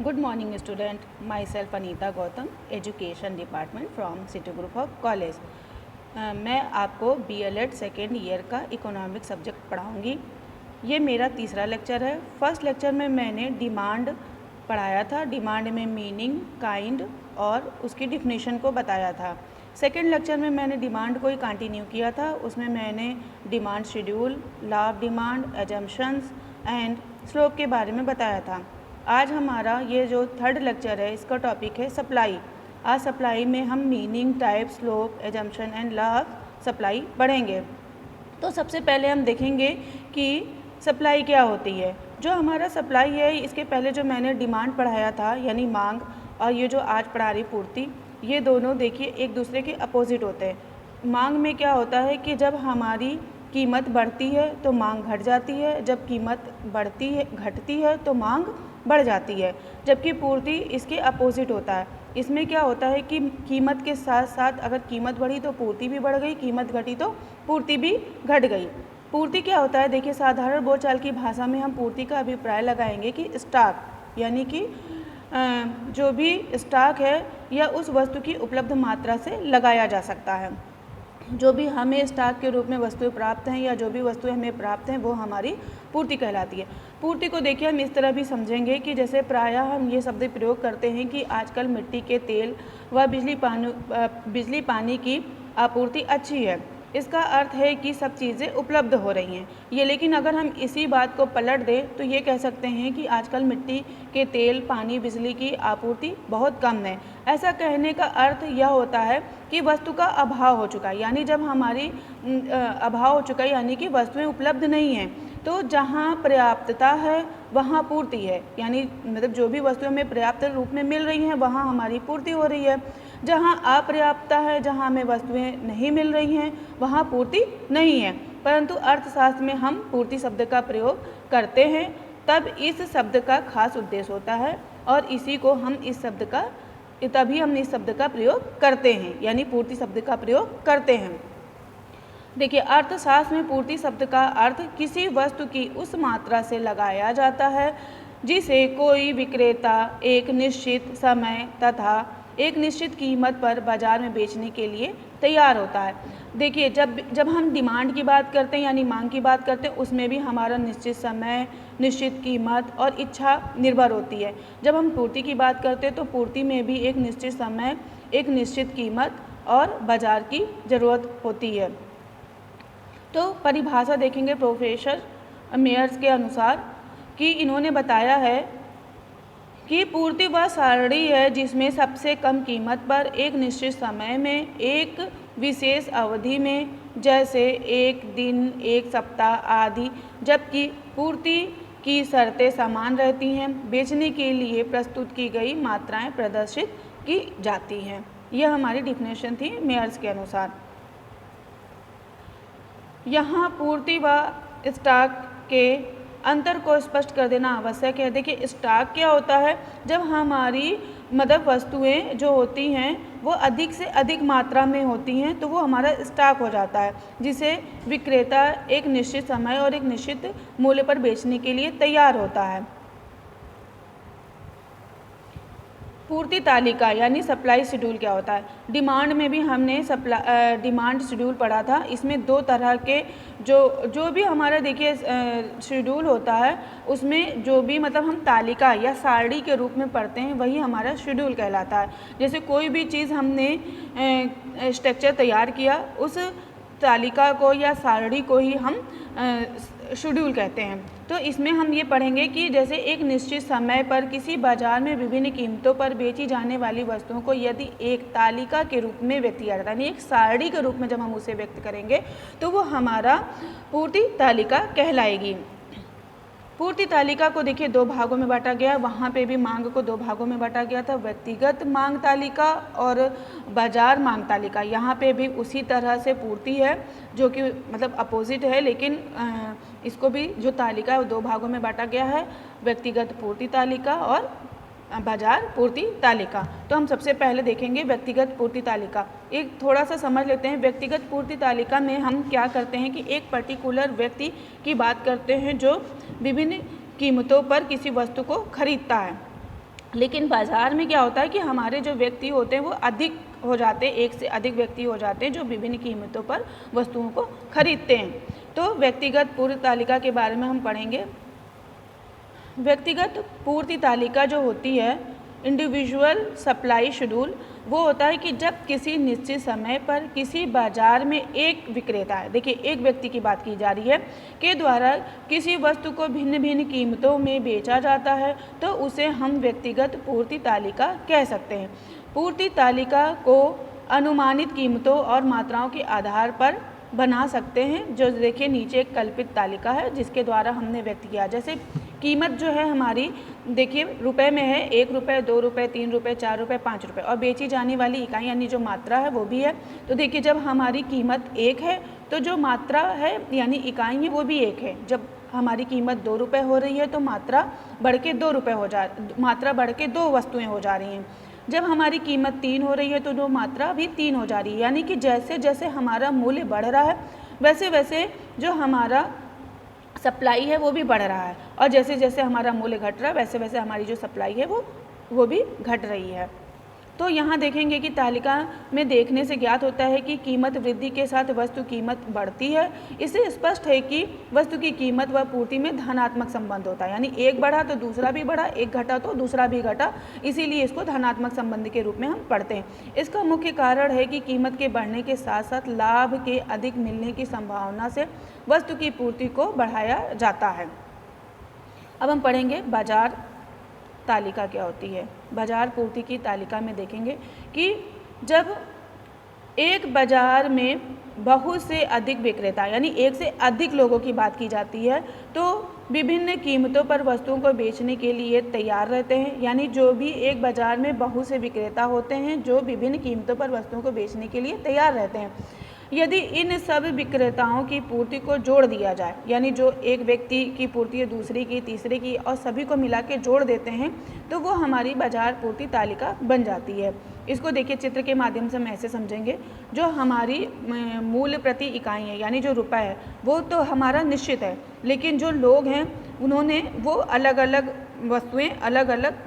Good morning student, myself Anita Gautam, Education Department from City Group of College. मैं आपको BLED second year का economic subject पढ़ाऊँगी। ये मेरा तीसरा लेक्चर है। फर्स्ट लेक्चर में मैंने डिमांड पढ़ाया था, डिमांड में मीनिंग, काइंड और उसकी डिफिनीशन को बताया था। सेकेंड लेक्चर में मैंने डिमांड को ही कंटिन्यू किया था, उसमें मैंने demand schedule, law of demand, assumptions and slope के बारे में बताया था। आज हमारा ये जो थर्ड लेक्चर है इसका टॉपिक है सप्लाई। आज सप्लाई में हम meaning, type, slope, assumption and law of supply पढ़ेंगे। तो सबसे पहले हम देखेंगे कि सप्लाई क्या होती है। जो हमारा सप्लाई है, इसके पहले जो मैंने डिमांड पढ़ाया था यानी मांग, और ये जो आज पढ़ा रही पूर्ति, ये दोनों देखिए एक दूसरे के अपोजिट होते हैं। मांग में क्या होता है कि जब हमारी कीमत बढ़ती है तो मांग घट जाती है, जब कीमत घटती है तो मांग बढ़ जाती है, जबकि पूर्ति इसके अपोजिट होता है। इसमें क्या होता है कि कीमत के साथ साथ अगर कीमत बढ़ी तो पूर्ति भी बढ़ गई, कीमत घटी तो पूर्ति भी घट गई। पूर्ति क्या होता है, देखिए साधारण बोलचाल की भाषा में हम पूर्ति का अभिप्राय लगाएंगे कि स्टॉक, यानी कि जो भी स्टॉक है या उस वस्तु की उपलब्ध मात्रा से लगाया जा सकता है। जो भी हमें स्टॉक के रूप में वस्तुएं प्राप्त हैं या जो भी वस्तुएं हमें प्राप्त हैं वो हमारी पूर्ति कहलाती है। पूर्ति को देखिए हम इस तरह भी समझेंगे कि जैसे प्रायः हम ये शब्द प्रयोग करते हैं कि आजकल मिट्टी के तेल व बिजली पानी की आपूर्ति अच्छी है। इसका अर्थ है कि सब चीज़ें उपलब्ध हो रही हैं ये, लेकिन अगर हम इसी बात को पलट दें तो ये कह सकते हैं कि आजकल मिट्टी के तेल, पानी, बिजली की आपूर्ति बहुत कम है। ऐसा कहने का अर्थ यह होता है कि वस्तु का अभाव हो चुका है, यानी जब हमारी अभाव हो चुका है यानी कि वस्तुएं उपलब्ध नहीं हैं। तो जहाँ पर्याप्तता है वहाँ पूर्ति है, यानी मतलब जो भी वस्तुएं हमें पर्याप्त रूप में मिल रही हैं वहाँ हमारी पूर्ति हो रही है। जहाँ अपर्याप्तता है, जहाँ हमें वस्तुएं नहीं मिल रही हैं वहाँ पूर्ति नहीं है। परंतु अर्थशास्त्र में हम पूर्ति शब्द का प्रयोग करते हैं, तब इस शब्द का खास उद्देश्य होता है और तभी हम इस शब्द का प्रयोग करते हैं, यानी पूर्ति शब्द का प्रयोग करते हैं। देखिए अर्थशास्त्र में पूर्ति शब्द का अर्थ किसी वस्तु की उस मात्रा से लगाया जाता है जिसे कोई विक्रेता एक निश्चित समय तथा एक निश्चित कीमत पर बाजार में बेचने के लिए तैयार होता है। देखिए जब हम डिमांड की बात करते हैं यानी मांग की बात करते हैं, उसमें भी हमारा निश्चित समय, निश्चित कीमत और इच्छा निर्भर होती है। जब हम पूर्ति की बात करते हैं तो पूर्ति में भी एक निश्चित समय, एक निश्चित कीमत और बाजार की ज़रूरत होती है। तो परिभाषा देखेंगे प्रोफेसर मेयर्स के अनुसार कि इन्होंने बताया है कि पूर्ति वह सारणी है जिसमें सबसे कम कीमत पर एक निश्चित समय में एक विशेष अवधि में, जैसे एक दिन, एक सप्ताह आदि, जबकि पूर्ति की शर्तें समान रहती हैं, बेचने के लिए प्रस्तुत की गई मात्राएं प्रदर्शित की जाती हैं। यह हमारी डिफिनेशन थी मेयर्स के अनुसार। यहाँ पूर्ति व स्टॉक के अंतर को स्पष्ट कर देना आवश्यक है। देखिए स्टॉक क्या होता है, जब हमारी मतलब वस्तुएं जो होती हैं वो अधिक से अधिक मात्रा में होती हैं तो वो हमारा स्टॉक हो जाता है, जिसे विक्रेता एक निश्चित समय और एक निश्चित मूल्य पर बेचने के लिए तैयार होता है। पूर्ति तालिका यानी सप्लाई शेड्यूल क्या होता है। डिमांड में भी हमने डिमांड शेड्यूल पढ़ा था। इसमें दो तरह के जो भी हमारा देखिए शेड्यूल होता है, उसमें जो भी मतलब हम तालिका या सारणी के रूप में पढ़ते हैं वही हमारा शेड्यूल कहलाता है। जैसे कोई भी चीज़ हमने स्ट्रक्चर तैयार किया, उस तालिका को या सारणी को ही हम शेड्यूल कहते हैं। तो इसमें हम ये पढ़ेंगे कि जैसे एक निश्चित समय पर किसी बाजार में विभिन्न कीमतों पर बेची जाने वाली वस्तुओं को यदि एक तालिका के रूप में व्यक्त किया जाता है, यानी एक सारणी के रूप में जब हम उसे व्यक्त करेंगे तो वो हमारा पूर्ति तालिका कहलाएगी। पूर्ति तालिका को देखिए दो भागों में बांटा गया, वहाँ पे भी मांग को दो भागों में बांटा गया था, व्यक्तिगत मांग तालिका और बाजार मांग तालिका। यहाँ पे भी उसी तरह से पूर्ति है जो कि मतलब अपोजिट है, लेकिन इसको भी जो तालिका है दो भागों में बांटा गया है, व्यक्तिगत पूर्ति तालिका और बाजार पूर्ति तालिका। तो हम सबसे पहले देखेंगे व्यक्तिगत पूर्ति तालिका। एक थोड़ा सा समझ लेते हैं। व्यक्तिगत पूर्ति तालिका में हम क्या करते हैं कि एक पर्टिकुलर व्यक्ति की बात करते हैं जो विभिन्न कीमतों पर किसी वस्तु को खरीदता है। लेकिन बाज़ार में क्या होता है कि हमारे जो व्यक्ति होते हैं वो अधिक हो जाते हैं, एक से अधिक व्यक्ति हो जाते हैं जो विभिन्न कीमतों पर वस्तुओं को खरीदते हैं। तो व्यक्तिगत पूर्व तालिका के बारे में हम पढ़ेंगे। व्यक्तिगत पूर्ति तालिका जो होती है, इंडिविजुअल सप्लाई शेड्यूल, वो होता है कि जब किसी निश्चित समय पर किसी बाजार में एक विक्रेता है, देखिए एक व्यक्ति की बात की जा रही है, के द्वारा किसी वस्तु को भिन्न भिन्न कीमतों में बेचा जाता है, तो उसे हम व्यक्तिगत पूर्ति तालिका कह सकते हैं। पूर्ति तालिका को अनुमानित कीमतों और मात्राओं के आधार पर बना सकते हैं। जो देखिए नीचे एक कल्पित तालिका है जिसके द्वारा हमने व्यक्त किया। जैसे कीमत जो है हमारी, देखिए रुपए में है, 1 रुपये, 2 रुपये, 3 रुपये, 4 रुपये, 5 रुपये, और बेची जाने वाली इकाई यानी जो मात्रा है वो भी है। तो देखिए जब हमारी कीमत 1 है तो जो मात्रा है यानी इकाई है वो भी 1 है। जब हमारी कीमत 2 रुपये हो रही है तो मात्रा बढ़ के 2 रुपये मात्रा बढ़ के 2 वस्तुएँ हो जा रही हैं। जब हमारी कीमत 3 हो रही है तो जो मात्रा भी 3 हो जा रही है। यानी कि जैसे जैसे हमारा मूल्य बढ़ रहा है वैसे वैसे जो हमारा सप्लाई है वो भी बढ़ रहा है, और जैसे जैसे हमारा मूल्य घट रहा है वैसे वैसे हमारी जो सप्लाई है वो भी घट रही है। तो यहाँ देखेंगे कि तालिका में देखने से ज्ञात होता है कि कीमत वृद्धि के साथ वस्तु कीमत बढ़ती है। इससे स्पष्ट है कि वस्तु की कीमत व पूर्ति में धनात्मक संबंध होता है, यानी एक बढ़ा तो दूसरा भी बढ़ा, एक घटा तो दूसरा भी घटा, इसीलिए इसको धनात्मक संबंध के रूप में हम पढ़ते हैं। इसका मुख्य कारण है कि कीमत के बढ़ने के साथ साथ लाभ के अधिक मिलने की संभावना से वस्तु की पूर्ति को बढ़ाया जाता है। अब हम पढ़ेंगे बाजार तालिका क्या होती है। बाजार पूर्ति की तालिका में देखेंगे कि जब एक बाजार में बहुत से अधिक विक्रेता यानी एक से अधिक लोगों की बात की जाती है तो विभिन्न कीमतों पर वस्तुओं को बेचने के लिए तैयार रहते हैं। यानी जो भी एक बाजार में बहुत से विक्रेता होते हैं जो विभिन्न कीमतों पर वस्तुओं को बेचने के लिए तैयार रहते हैं। यदि इन सब विक्रेताओं की पूर्ति को जोड़ दिया जाए, यानी जो एक व्यक्ति की पूर्ति है दूसरे की, तीसरे की, और सभी को मिला के जोड़ देते हैं तो वो हमारी बाजार पूर्ति तालिका बन जाती है। इसको देखिए चित्र के माध्यम से हम ऐसे समझेंगे। जो हमारी मूल्य प्रति इकाई है यानी जो रुपए है वो तो हमारा निश्चित है, लेकिन जो लोग हैं उन्होंने वो अलग अलग वस्तुएँ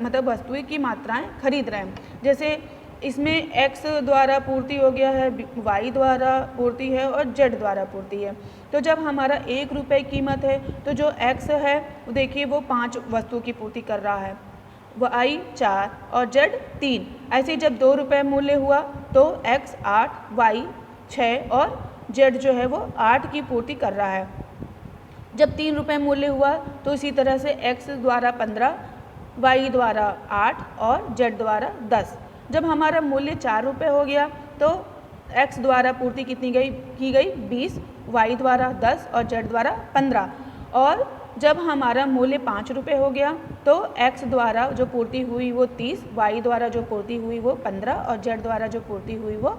मतलब वस्तुएँ की मात्राएँ खरीद रहे हैं। जैसे इसमें x द्वारा पूर्ति हो गया है, y द्वारा पूर्ति है और z द्वारा पूर्ति है। तो जब हमारा 1 रुपये कीमत है तो जो x है देखिए वो 5 वस्तु की पूर्ति कर रहा है, y 4 और z 3। ऐसे ही जब 2 रुपये मूल्य हुआ तो x 8, y 6 और z जो है वो 8 की पूर्ति कर रहा है। जब 3 रुपये मूल्य हुआ तो इसी तरह से x द्वारा 15, y द्वारा 8 और z द्वारा 10। जब हमारा मूल्य 4 रुपये हो गया तो x द्वारा पूर्ति कितनी की गई 20, y द्वारा 10 और z द्वारा 15। और जब हमारा मूल्य 5 रुपये हो गया तो x द्वारा जो पूर्ति हुई वो 30, y द्वारा जो पूर्ति हुई वो 15 और z द्वारा जो पूर्ति हुई वो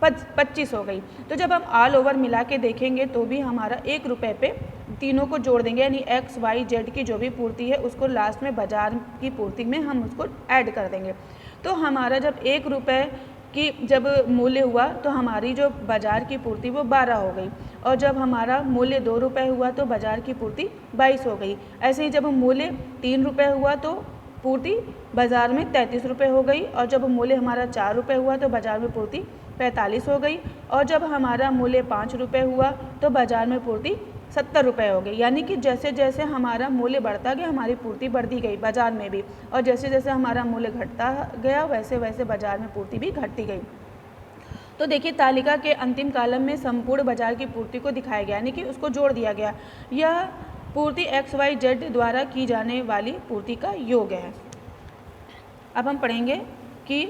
25 हो गई। तो जब हम ऑल ओवर मिला के देखेंगे तो भी हमारा 1 रुपये पे तीनों को जोड़ देंगे, यानी x, y, z की जो भी पूर्ति है उसको लास्ट में बाजार की पूर्ति में हम उसको ऐड कर देंगे। तो हमारा जब 1 रुपये की जब मूल्य हुआ तो हमारी जो बाज़ार की पूर्ति वो 12 हो गई, और जब हमारा मूल्य 2 रुपये हुआ तो बाज़ार की पूर्ति 22 हो गई। ऐसे ही जब मूल्य 3 रुपये हुआ तो पूर्ति बाज़ार में 33 रुपये हो गई, और जब मूल्य हमारा 4 रुपये हुआ तो बाज़ार में पूर्ति 45 हो गई, और जब हमारा मूल्य 5 रुपये हुआ तो बाज़ार में पूर्ति 70 रुपये हो गई। यानी कि जैसे जैसे हमारा मूल्य बढ़ता गया हमारी पूर्ति बढ़ती गई बाज़ार में भी, और जैसे जैसे हमारा मूल्य घटता गया वैसे वैसे बाज़ार में पूर्ति भी घटती गई। तो देखिए तालिका के अंतिम कॉलम में संपूर्ण बाजार की पूर्ति को दिखाया गया, यानी कि उसको जोड़ दिया गया। यह पूर्ति x, y, z द्वारा की जाने वाली पूर्ति का योग है। अब हम पढ़ेंगे कि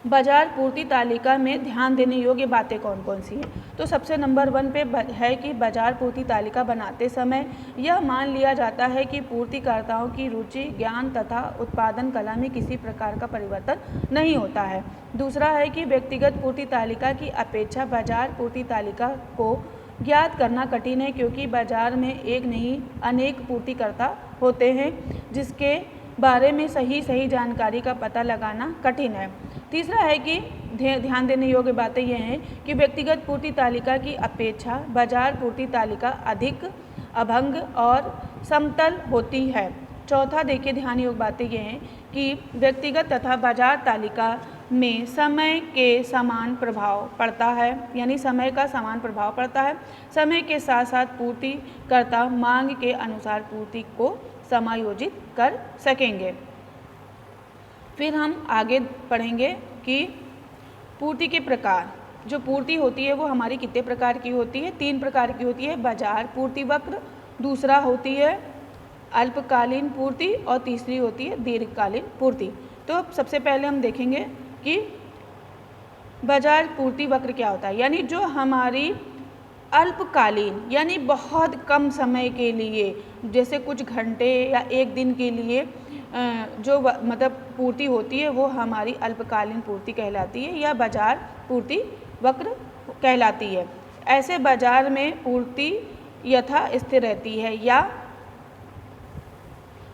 बाजार पूर्ति तालिका में ध्यान देने योग्य बातें कौन कौन सी हैं। तो सबसे नंबर 1 पे है कि बाजार पूर्ति तालिका बनाते समय यह मान लिया जाता है कि पूर्तिकर्ताओं की रुचि, ज्ञान तथा उत्पादन कला में किसी प्रकार का परिवर्तन नहीं होता है। दूसरा है कि व्यक्तिगत पूर्ति तालिका की अपेक्षा बाजार पूर्ति तालिका को ज्ञात करना कठिन है, क्योंकि बाजार में एक नहीं अनेक पूर्तिकर्ता होते हैं जिसके बारे में सही जानकारी का पता लगाना कठिन है। तीसरा है कि ध्यान देने योग्य बातें यह हैं कि व्यक्तिगत पूर्ति तालिका की अपेक्षा बाजार पूर्ति तालिका अधिक अभंग और समतल होती है। चौथा देखिए ध्यान योग बातें ये हैं कि व्यक्तिगत तथा बाजार तालिका में समय के समान प्रभाव पड़ता है, यानी समय का समान प्रभाव पड़ता है। समय के साथ साथ पूर्तिकर्ता मांग के अनुसार पूर्ति को समायोजित कर सकेंगे। फिर हम आगे पढ़ेंगे कि पूर्ति के प्रकार। जो पूर्ति होती है वो हमारी कितने प्रकार की होती है? 3 प्रकार की होती है। बाजार पूर्ति वक्र, दूसरा होती है अल्पकालीन पूर्ति और तीसरी होती है दीर्घकालीन पूर्ति। तो सबसे पहले हम देखेंगे कि बाजार पूर्ति वक्र क्या होता है, यानी जो हमारी अल्पकालीन यानी बहुत कम समय के लिए, जैसे कुछ घंटे या एक दिन के लिए जो मतलब पूर्ति होती है वो हमारी अल्पकालीन पूर्ति कहलाती है या बाजार पूर्ति वक्र कहलाती है। ऐसे बाजार में पूर्ति यथा स्थिर रहती है या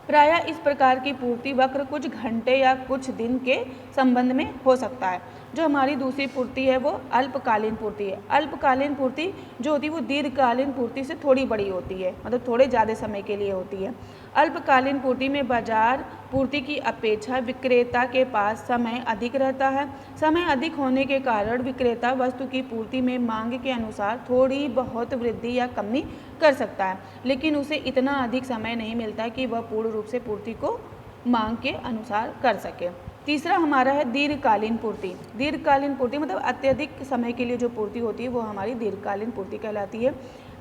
प्रायः इस प्रकार की पूर्ति वक्र कुछ घंटे या कुछ दिन के संबंध में हो सकता है। जो हमारी दूसरी पूर्ति है वो अल्पकालीन पूर्ति है। अल्पकालीन पूर्ति जो होती है वो दीर्घकालीन पूर्ति से थोड़ी बड़ी होती है, मतलब थोड़े ज़्यादा समय के लिए होती है। अल्पकालीन पूर्ति में बाजार पूर्ति की अपेक्षा विक्रेता के पास समय अधिक रहता है। समय अधिक होने के कारण विक्रेता वस्तु की पूर्ति में मांग के अनुसार थोड़ी बहुत वृद्धि या कमी कर सकता है, लेकिन उसे इतना अधिक समय नहीं मिलता कि वह पूर्ण रूप से पूर्ति को मांग के अनुसार कर सके। तीसरा हमारा है दीर्घकालीन पूर्ति। दीर्घकालीन पूर्ति मतलब अत्यधिक समय के लिए जो पूर्ति होती है वो हमारी दीर्घकालीन पूर्ति कहलाती है।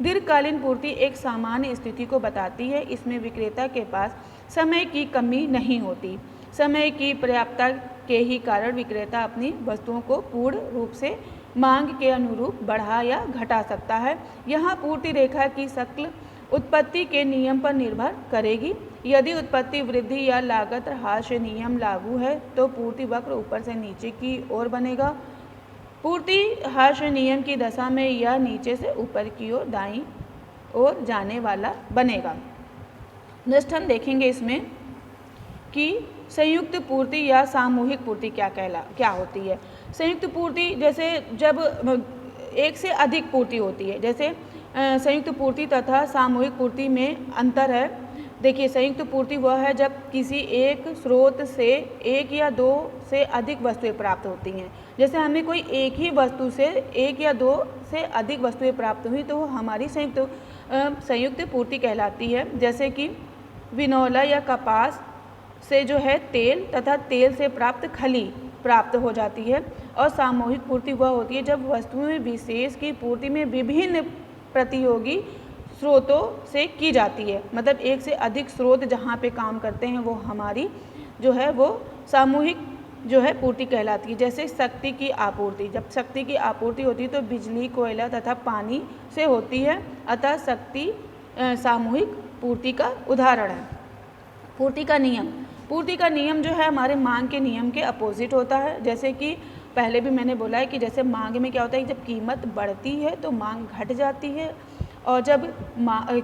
दीर्घकालीन पूर्ति एक सामान्य स्थिति को बताती है। इसमें विक्रेता के पास समय की कमी नहीं होती। समय की पर्याप्तता के ही कारण विक्रेता अपनी वस्तुओं को पूर्ण रूप से मांग के अनुरूप बढ़ा या घटा सकता है। यहाँ पूर्ति रेखा की शक्ल उत्पत्ति के नियम पर निर्भर करेगी। यदि उत्पत्ति वृद्धि या लागत ह्रास नियम लागू है तो पूर्ति वक्र ऊपर से नीचे की ओर बनेगा। पूर्ति ह्रास नियम की दशा में यह नीचे से ऊपर की ओर दाईं ओर जाने वाला बनेगा। नेक्स्ट हम देखेंगे इसमें कि संयुक्त पूर्ति या सामूहिक पूर्ति क्या होती है। संयुक्त पूर्ति जैसे जब एक से अधिक पूर्ति होती है, जैसे संयुक्त पूर्ति तथा सामूहिक पूर्ति में अंतर है। देखिए संयुक्त पूर्ति वह है जब किसी एक स्रोत से एक या दो से अधिक वस्तुएं प्राप्त होती हैं। जैसे हमें कोई एक ही वस्तु से एक या दो से अधिक वस्तुएं प्राप्त हुई तो वो हमारी संयुक्त पूर्ति कहलाती है। जैसे कि विनोला या कपास से जो है तेल तथा तेल से प्राप्त खली प्राप्त हो जाती है। और सामूहिक पूर्ति वह होती है जब वस्तुएं विशेष की पूर्ति में विभिन्न प्रतियोगी स्रोतों से की जाती है। मतलब एक से अधिक स्रोत जहाँ पे काम करते हैं वो हमारी जो है वो सामूहिक जो है पूर्ति कहलाती है। जैसे शक्ति की आपूर्ति, जब शक्ति की आपूर्ति होती है तो बिजली, कोयला तथा पानी से होती है, अतः शक्ति सामूहिक पूर्ति का उदाहरण है। पूर्ति का नियम जो है हमारे मांग के नियम के अपोजिट होता है। जैसे कि पहले भी मैंने बोला है कि जैसे मांग में क्या होता है, जब कीमत बढ़ती है तो मांग घट जाती है और जब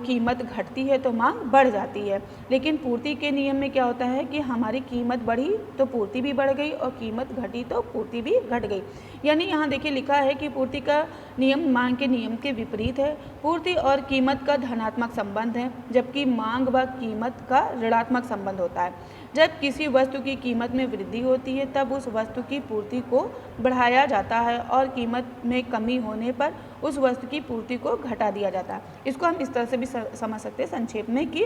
कीमत घटती है तो मांग बढ़ जाती है। लेकिन पूर्ति के नियम में क्या होता है कि हमारी कीमत बढ़ी तो पूर्ति भी बढ़ गई और कीमत घटी तो पूर्ति भी घट गई। यानी यहाँ देखिए लिखा है कि पूर्ति का नियम मांग के नियम के विपरीत है। पूर्ति और कीमत का धनात्मक संबंध है, जबकि मांग व कीमत का ऋणात्मक संबंध होता है। जब किसी वस्तु की कीमत में वृद्धि होती है तब उस वस्तु की पूर्ति को बढ़ाया जाता है और कीमत में कमी होने पर उस वस्तु की पूर्ति को घटा दिया जाता है। इसको हम इस तरह से भी समझ सकते हैं संक्षेप में कि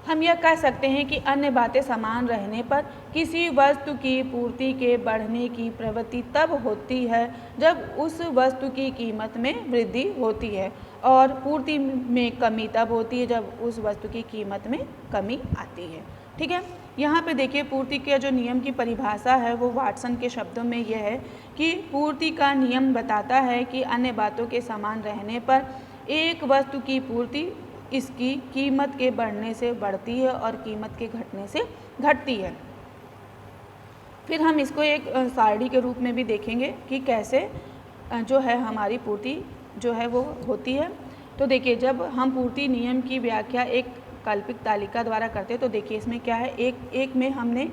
हम यह कह सकते हैं कि अन्य बातें समान रहने पर किसी वस्तु की पूर्ति के बढ़ने की प्रवृत्ति तब होती है जब उस वस्तु की कीमत में वृद्धि होती है और पूर्ति में कमी तब होती है जब उस वस्तु की कीमत में कमी आती है। ठीक है, यहाँ पे देखिए पूर्ति के जो नियम की परिभाषा है वो वाटसन के शब्दों में यह है कि पूर्ति का नियम बताता है कि अन्य बातों के समान रहने पर एक वस्तु की पूर्ति इसकी कीमत के बढ़ने से बढ़ती है और कीमत के घटने से घटती है। फिर हम इसको एक सारणी के रूप में भी देखेंगे कि कैसे जो है हमारी पूर्ति जो है वो होती है। तो देखिए जब हम पूर्ति नियम की व्याख्या एक काल्पनिक तालिका द्वारा करते हैं तो देखिए इसमें क्या है, एक में हमने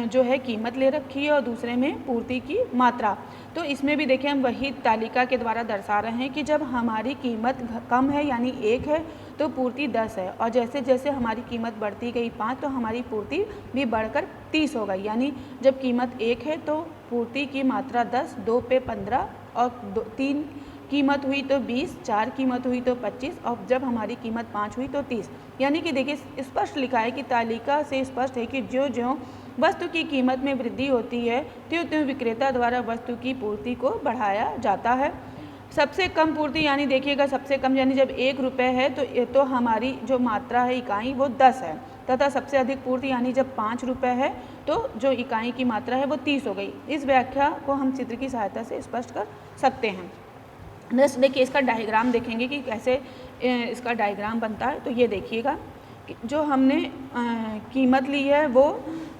जो है कीमत ले रखी है और दूसरे में पूर्ति की मात्रा। तो इसमें भी देखिए हम वही तालिका के द्वारा दर्शा रहे हैं कि जब हमारी कीमत कम है यानी 1 है तो पूर्ति 10 है, और जैसे जैसे हमारी कीमत बढ़ती गई 5 तो हमारी पूर्ति भी बढ़कर 30 हो गई। यानी जब कीमत 1 है तो पूर्ति की मात्रा 10, 2 पे 15 और 3 कीमत हुई तो 20, 4 कीमत हुई तो 25 और जब हमारी कीमत 5 हुई तो 30। यानी कि देखिए स्पष्ट लिखा है कि तालिका से स्पष्ट है कि ज्यों ज्यों वस्तु की कीमत में वृद्धि होती है त्यों त्यों विक्रेता द्वारा वस्तु की पूर्ति को बढ़ाया जाता है। सबसे कम पूर्ति यानी देखिएगा सबसे कम यानी जब 1 रुपये है तो हमारी जो मात्रा है इकाई वो 10 है, तथा सबसे अधिक पूर्ति यानी जब 5 रुपये है तो जो इकाई की मात्रा है वो 30 हो गई। इस व्याख्या को हम चित्र की सहायता से स्पष्ट कर सकते हैं। नेक्स्ट देखिए इसका डायग्राम देखेंगे कि कैसे इसका डायग्राम बनता है। तो ये देखिएगा जो हमने कीमत ली है वो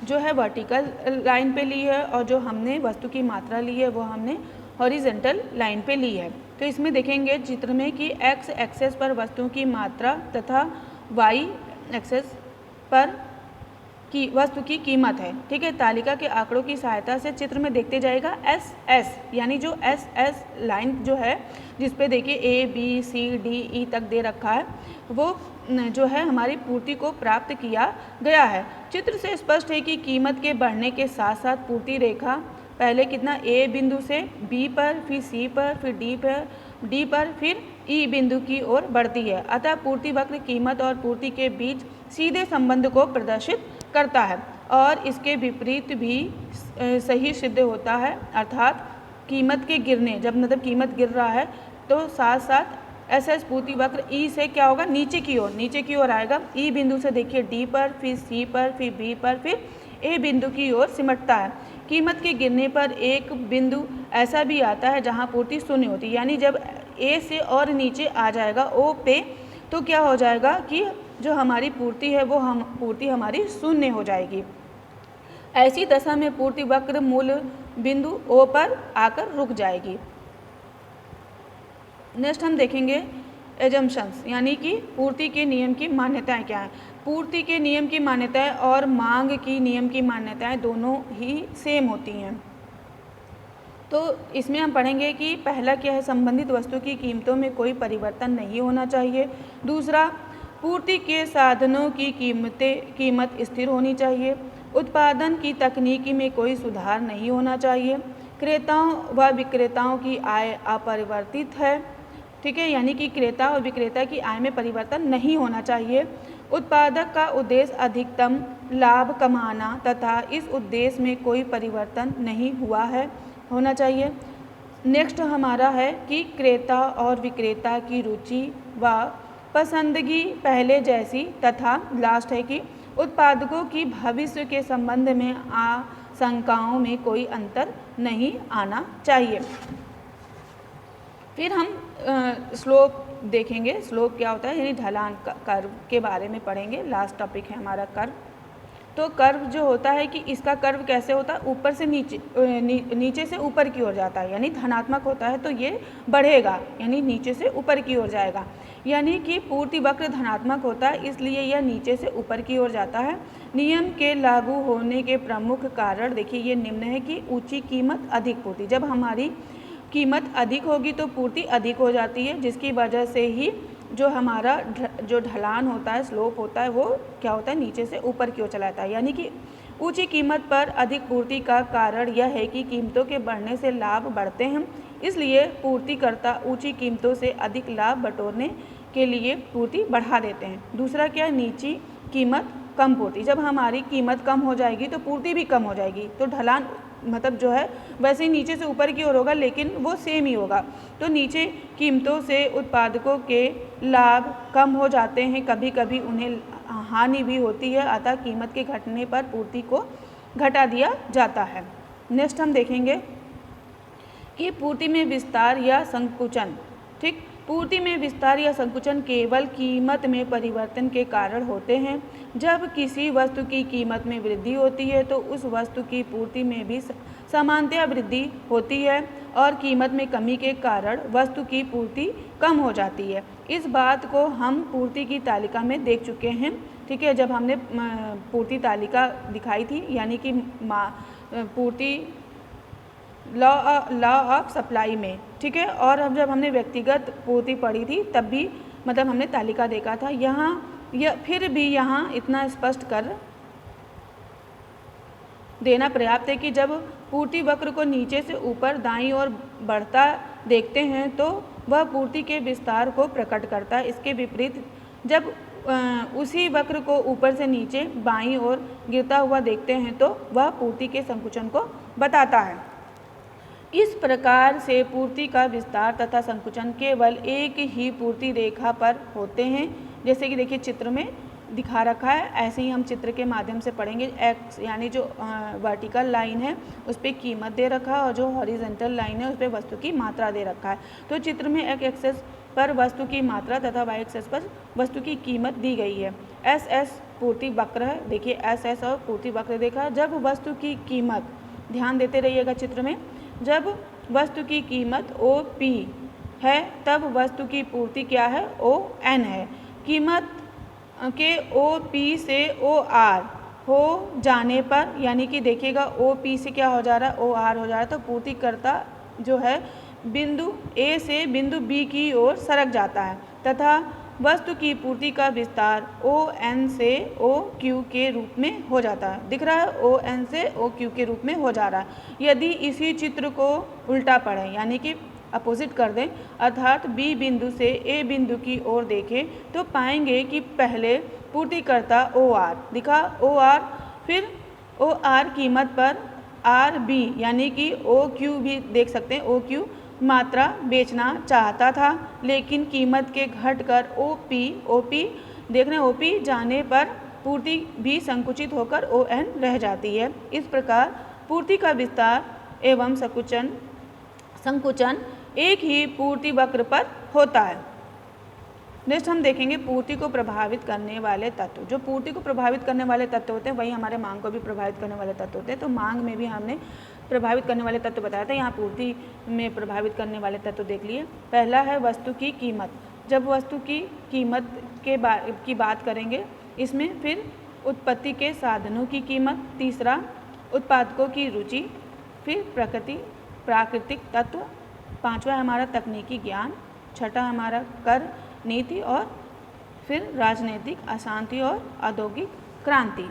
जो है वर्टिकल लाइन पे ली है और जो हमने वस्तु की मात्रा ली है वो हमने हॉरिजेंटल लाइन पे ली है। तो इसमें देखेंगे चित्र में कि एक्स एक्सेस पर वस्तुओं की मात्रा तथा वाई एक्सेस पर की वस्तु की कीमत है। ठीक है, तालिका के आंकड़ों की सहायता से चित्र में देखते जाएगा एस एस यानी जो एस एस लाइन जो है जिस पे देखिए A B C D E तक दे रखा है वो जो है हमारी पूर्ति को प्राप्त किया गया है। चित्र से स्पष्ट है कि कीमत के बढ़ने के साथ साथ पूर्ति रेखा पहले कितना ए बिंदु से बी पर फिर सी पर फिर डी पर फिर ई बिंदु की ओर बढ़ती है। अतः पूर्ति वक्र कीमत और पूर्ति के बीच सीधे संबंध को प्रदर्शित करता है और इसके विपरीत भी सही सिद्ध होता है। अर्थात कीमत के गिरने जब मतलब कीमत गिर रहा है तो साथ साथ एस एस पूर्ति वक्र ई से क्या होगा नीचे की ओर आएगा। ई बिंदु से देखिए डी पर फिर सी पर फिर बी पर फिर ए बिंदु की ओर सिमटता है। कीमत के गिरने पर एक बिंदु ऐसा भी आता है जहां पूर्ति शून्य होती है, यानी जब ए से और नीचे आ जाएगा ओ पे तो क्या हो जाएगा कि जो हमारी पूर्ति है वो पूर्ति हमारी शून्य हो जाएगी। ऐसी दशा में पूर्ति वक्र मूल बिंदु ओ पर आकर रुक जाएगी। नेक्स्ट हम देखेंगे एजम्पशंस यानी कि पूर्ति के नियम की मान्यताएं क्या हैं। पूर्ति के नियम की मान्यताएं और मांग की नियम की मान्यताएं दोनों ही सेम होती हैं। तो इसमें हम पढ़ेंगे कि पहला क्या है, संबंधित वस्तु की कीमतों में कोई परिवर्तन नहीं होना चाहिए। दूसरा, पूर्ति के साधनों की कीमत स्थिर होनी चाहिए। उत्पादन की तकनीकी में कोई सुधार नहीं होना चाहिए। क्रेताओं व विक्रेताओं की आय अपरिवर्तित है। ठीक है, यानी कि क्रेता और विक्रेता की आय में परिवर्तन नहीं होना चाहिए। उत्पादक का उद्देश्य अधिकतम लाभ कमाना तथा इस उद्देश्य में कोई परिवर्तन नहीं होना चाहिए। नेक्स्ट हमारा है कि क्रेता और विक्रेता की रुचि व पसंदगी पहले जैसी तथा लास्ट है कि उत्पादकों की भविष्य के संबंध में आशंकाओं में कोई अंतर नहीं आना चाहिए। फिर हम स्लोप देखेंगे। स्लोप क्या होता है यानी ढलान कर्व के बारे में पढ़ेंगे। लास्ट टॉपिक है हमारा कर्व। तो कर्व जो होता है कि इसका कर्व कैसे होता है, ऊपर से नीचे से ऊपर की ओर जाता है, यानी धनात्मक होता है तो ये बढ़ेगा यानी नीचे से ऊपर की ओर जाएगा। यानी कि पूर्ति वक्र धनात्मक होता है इसलिए यह नीचे से ऊपर की ओर जाता है। नियम के लागू होने के प्रमुख कारण देखिए ये निम्न है कि ऊंची कीमत अधिक पूर्ति। जब हमारी कीमत अधिक होगी तो पूर्ति अधिक हो जाती है, जिसकी वजह से ही जो हमारा जो ढलान होता है स्लोप होता है वो क्या होता है नीचे से ऊपर की ओर चला जाता है। यानी कि ऊंची कीमत पर अधिक पूर्ति का कारण यह है कि कीमतों के बढ़ने से लाभ बढ़ते हैं, इसलिए पूर्तिकर्ता ऊंची कीमतों से अधिक लाभ बटोरने के लिए पूर्ति बढ़ा देते हैं। दूसरा क्या है, नीची कीमत कम पूर्ति। जब हमारी कीमत कम हो जाएगी तो पूर्ति भी कम हो जाएगी, तो ढलान मतलब जो है वैसे ही नीचे से ऊपर की ओर होगा लेकिन वो सेम ही होगा। तो नीचे कीमतों से उत्पादकों के लाभ कम हो जाते हैं, कभी कभी उन्हें हानि भी होती है, अतः कीमत के घटने पर पूर्ति को घटा दिया जाता है। नेक्स्ट हम देखेंगे कि पूर्ति में विस्तार या संकुचन। ठीक, पूर्ति में विस्तार या संकुचन केवल कीमत में परिवर्तन के कारण होते हैं। जब किसी वस्तु की कीमत में वृद्धि होती है तो उस वस्तु की पूर्ति में भी समानतया वृद्धि होती है और कीमत में कमी के कारण वस्तु की पूर्ति कम हो जाती है। इस बात को हम पूर्ति की तालिका में देख चुके हैं। ठीक है, जब हमने पूर्ति तालिका दिखाई थी यानी कि पूर्ति लॉ ऑफ सप्लाई में। ठीक है, और अब जब हमने व्यक्तिगत पूर्ति पढ़ी थी तब भी मतलब हमने तालिका देखा था। फिर भी यहाँ इतना स्पष्ट कर देना पर्याप्त है कि जब पूर्ति वक्र को नीचे से ऊपर दाईं ओर बढ़ता देखते हैं तो वह पूर्ति के विस्तार को प्रकट करता है। इसके विपरीत जब उसी वक्र को ऊपर से नीचे बाईं ओर गिरता हुआ देखते हैं तो वह पूर्ति के संकुचन को बताता है। इस प्रकार से पूर्ति का विस्तार तथा संकुचन केवल एक ही पूर्ति रेखा पर होते हैं। जैसे कि देखिए चित्र में दिखा रखा है, ऐसे ही हम चित्र के माध्यम से पढ़ेंगे। एक्स यानी जो वर्टिकल लाइन है उस पर कीमत दे रखा है और जो हॉरिजेंटल लाइन है उस पर वस्तु की मात्रा दे रखा है। तो चित्र में एक एक्सेस पर वस्तु की मात्रा तथा वाई एक्सेस पर वस्तु की कीमत दी गई है। एस एस पूर्ति वक्र है। देखिए एस एस और पूर्ति वक्र देखा। जब वस्तु की कीमत, ध्यान देते रहिएगा चित्र में, जब वस्तु की कीमत ओ पी है तब वस्तु की पूर्ति क्या है, ओ एन है। कीमत के ओ पी से ओ आर हो जाने पर, यानी कि देखिएगा ओ पी से क्या हो जा रहा है, ओ आर हो जा रहा है, तो पूर्तिकर्ता जो है बिंदु ए से बिंदु बी की ओर सरक जाता है तथा वस्तु की पूर्ति का विस्तार ओ एन से ओ क्यू के रूप में हो जाता है। दिख रहा है, ओ एन से ओ क्यू के रूप में हो जा रहा है। यदि इसी चित्र को उल्टा पढ़ें यानी कि अपोजिट कर दें, अर्थात बी बिंदु से ए बिंदु की ओर देखें तो पाएंगे कि पहले पूर्तिकर्ता ओ आर दिखा, ओ आर, फिर ओ आर कीमत पर आर बी यानी कि ओ क्यू भी देख सकते हैं, ओ क्यू मात्रा बेचना चाहता था, लेकिन कीमत के घटकर ओ पी देख रहे हैं, ओ पी जाने पर पूर्ति भी संकुचित होकर ओ एन रह जाती है। इस प्रकार पूर्ति का विस्तार एवं संकुचन एक ही पूर्ति वक्र पर होता है। नेक्स्ट हम देखेंगे पूर्ति को प्रभावित करने वाले तत्व। जो पूर्ति को प्रभावित करने वाले तत्व होते हैं वही हमारे मांग को भी प्रभावित करने वाले तत्व होते हैं। तो मांग में भी हमने प्रभावित करने वाले तत्व बताया था, यहाँ पूर्ति में प्रभावित करने वाले तत्व देख लिए। पहला है वस्तु की कीमत। जब वस्तु की कीमत की बात करेंगे इसमें फिर उत्पत्ति के साधनों की कीमत, तीसरा उत्पादकों की रुचि, फिर प्राकृतिक तत्व, पांचवा हमारा तकनीकी ज्ञान, छठा हमारा कर नीति और फिर राजनीतिक अशांति और औद्योगिक क्रांति।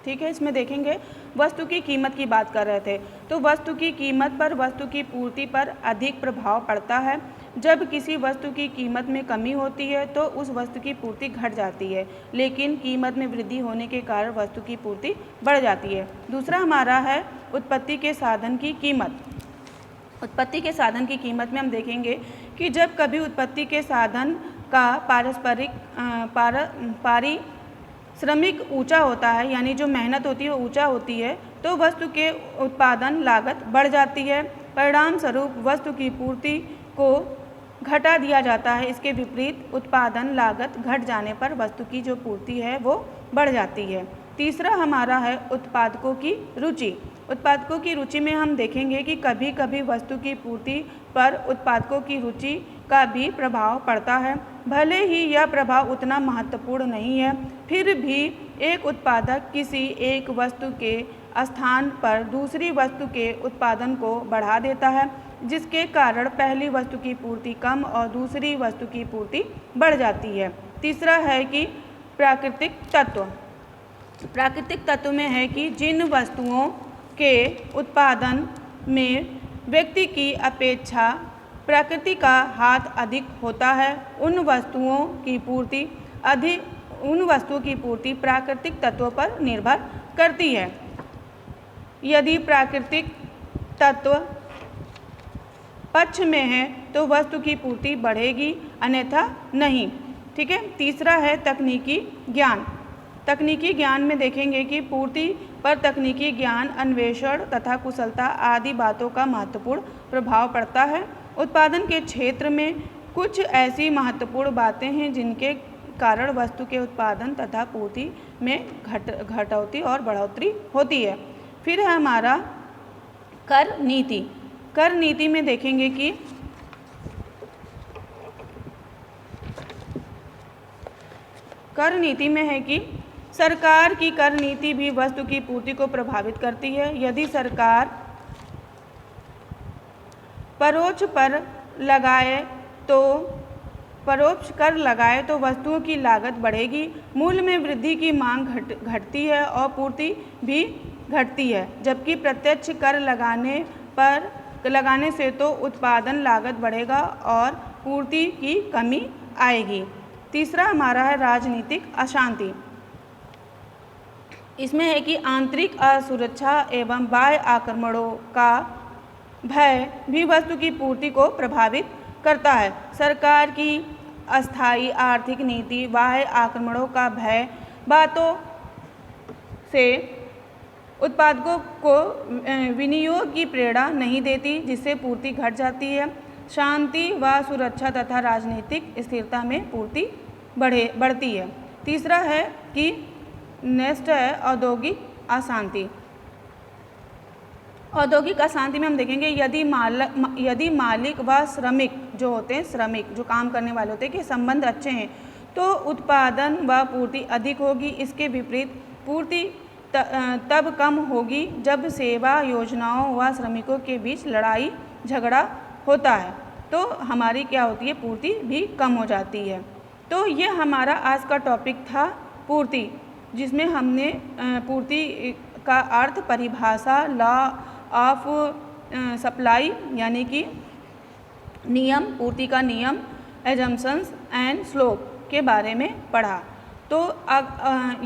ठीक है, इसमें देखेंगे वस्तु की कीमत की बात कर रहे थे तो वस्तु की कीमत पर वस्तु की पूर्ति पर अधिक प्रभाव पड़ता है। जब किसी वस्तु की कीमत में कमी होती है तो उस वस्तु की पूर्ति घट जाती है, लेकिन कीमत में वृद्धि होने के कारण वस्तु की पूर्ति बढ़ जाती है। दूसरा हमारा है उत्पत्ति के साधन की कीमत। उत्पत्ति के साधन की कीमत में हम देखेंगे कि जब कभी उत्पत्ति के साधन का पारिश्रमिक ऊंचा होता है, यानी जो मेहनत होती है वो ऊंचा होती है, तो वस्तु के उत्पादन लागत बढ़ जाती है। परिणाम स्वरूप वस्तु की पूर्ति को घटा दिया जाता है। इसके विपरीत उत्पादन लागत घट जाने पर वस्तु की जो पूर्ति है वो बढ़ जाती है। तीसरा हमारा है उत्पादकों की रुचि। उत्पादकों की रुचि में हम देखेंगे कि कभी कभी वस्तु की पूर्ति पर उत्पादकों की रुचि का भी प्रभाव पड़ता है। भले ही यह प्रभाव उतना महत्वपूर्ण नहीं है, फिर भी एक उत्पादक किसी एक वस्तु के स्थान पर दूसरी वस्तु के उत्पादन को बढ़ा देता है, जिसके कारण पहली वस्तु की पूर्ति कम और दूसरी वस्तु की पूर्ति बढ़ जाती है। तीसरा है कि प्राकृतिक तत्व। प्राकृतिक तत्व में है कि जिन वस्तुओं के उत्पादन में व्यक्ति की अपेक्षा प्रकृति का हाथ अधिक होता है, उन वस्तुओं की पूर्ति प्राकृतिक तत्वों पर निर्भर करती है। यदि प्राकृतिक तत्व पक्ष में है तो वस्तु की पूर्ति बढ़ेगी, अन्यथा नहीं। ठीक है। तीसरा है तकनीकी ज्ञान। तकनीकी ज्ञान में देखेंगे कि पूर्ति पर तकनीकी ज्ञान, अन्वेषण तथा कुशलता आदि बातों का महत्वपूर्ण प्रभाव पड़ता है। उत्पादन के क्षेत्र में कुछ ऐसी महत्वपूर्ण बातें हैं कारण वस्तु के उत्पादन तथा पूर्ति में घटौती और बढ़ोतरी होती है। फिर है हमारा कर नीति। कर नीति में देखेंगे कि कर नीति में है कि सरकार की कर नीति भी वस्तु की पूर्ति को प्रभावित करती है। यदि सरकार परोक्ष कर लगाए तो वस्तुओं की लागत बढ़ेगी, मूल्य में वृद्धि की मांग घटती है और पूर्ति भी घटती है। जबकि प्रत्यक्ष कर लगाने से तो उत्पादन लागत बढ़ेगा और पूर्ति की कमी आएगी। तीसरा हमारा है राजनीतिक अशांति। इसमें है कि आंतरिक असुरक्षा एवं बाह्य आक्रमणों का भय भी वस्तु की पूर्ति को प्रभावित करता है। सरकार की अस्थायी आर्थिक नीति बाह्य आक्रमणों का भय बातों से उत्पादकों को विनियोग की प्रेरणा नहीं देती, जिससे पूर्ति घट जाती है। शांति व सुरक्षा तथा राजनीतिक स्थिरता में पूर्ति बढ़ती है। तीसरा है कि नेक्स्ट है औद्योगिक अशांति। औद्योगिक अशांति में हम देखेंगे यदि मालिक व श्रमिक जो होते हैं, श्रमिक जो काम करने वाले होते हैं, कि संबंध अच्छे हैं तो उत्पादन व पूर्ति अधिक होगी। इसके विपरीत पूर्ति तब कम होगी जब सेवा योजनाओं व श्रमिकों के बीच लड़ाई झगड़ा होता है, तो हमारी क्या होती है, पूर्ति भी कम हो जाती है। तो ये हमारा आज का टॉपिक था पूर्ति, जिसमें हमने पूर्ति का अर्थ, परिभाषा, लॉ ऑफ सप्लाई यानी कि नियम, पूर्ति का नियम, एजम्पशंस एंड स्लोप के बारे में पढ़ा। तो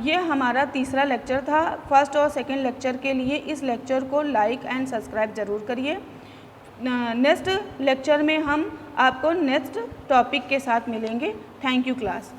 ये हमारा तीसरा लेक्चर था। फर्स्ट और सेकंड लेक्चर के लिए इस लेक्चर को लाइक एंड सब्सक्राइब ज़रूर करिए। नेक्स्ट लेक्चर में हम आपको नेक्स्ट टॉपिक के साथ मिलेंगे। Thank you class.